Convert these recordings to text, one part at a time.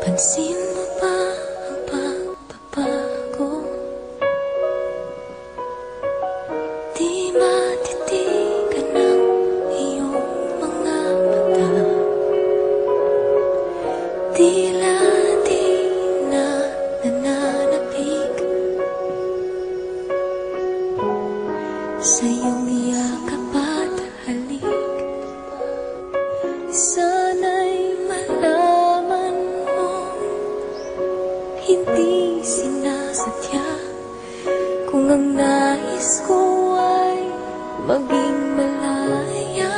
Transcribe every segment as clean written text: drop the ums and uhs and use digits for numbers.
Pansin mo ba ang pagbabago? Di matitigan ng iyong mga mata. Tila di na nananapig sa iyong yakap at halik. Sana'y malaman hindi sinasadya kung ang nais ko ay maging malaya.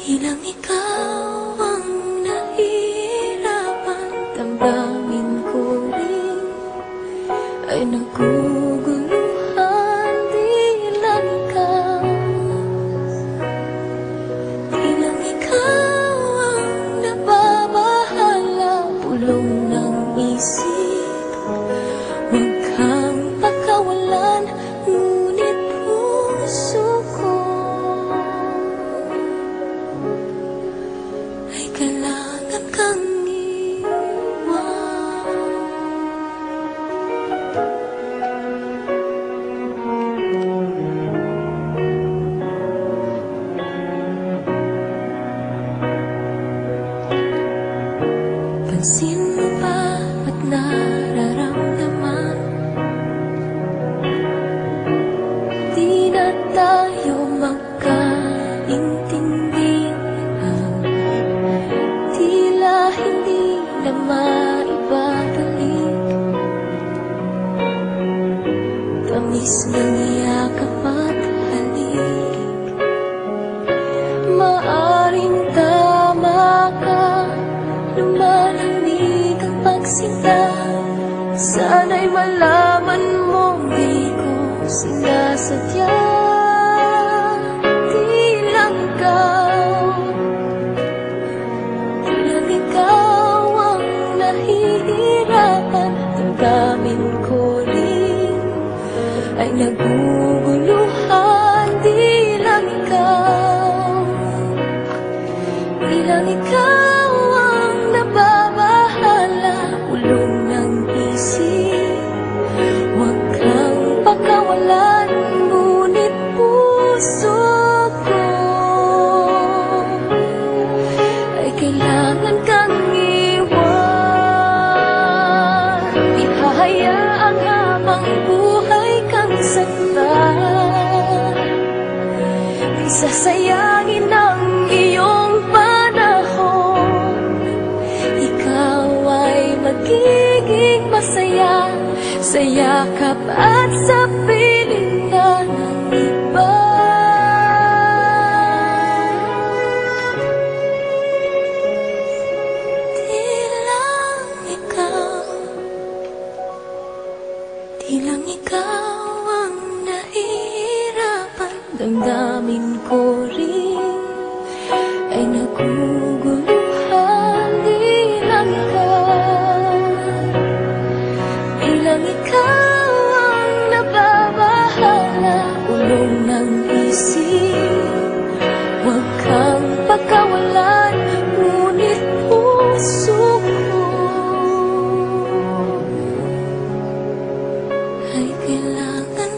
Di lang ikaw ang nahihirapan. Damdamin ko rin ay naguguluhan. Di lang ikaw ang nababahala. Pulong ng isip, huwag kang pakawalan. Ngunit puso ko ay kailangan kang iwan. Pansin mo ba at nararamdaman? Di na tayo magkaintindihan. Tila hindi na maibabalik tamis ng yakap at halik. Maaring tama ka, lumalamig ang pagsinta. Sana'y malaman mo di ko sinasadya. Di lang ikaw ang nahihirapan. Damdamin ko rin ay naguguluhan. Di lang ikaw ang nababahala. Ulong ng isip, huwag kang pakawalan. Ngunit puso ko ay kailangan kang iwan. Di hahayaang habang buhay kang saktan. Di sasayangin ang iyong panahon. Ikaw ay magiging masaya sa yakap at sa piling na ng iba. Di lang ikaw ang nahihirapan. Damdamin ko rin ay naguguluhan. Di lang ikaw ang nababahala. Ulong ng isip, huwag kang pagkawalan. Ngunit puso ko ay kailangan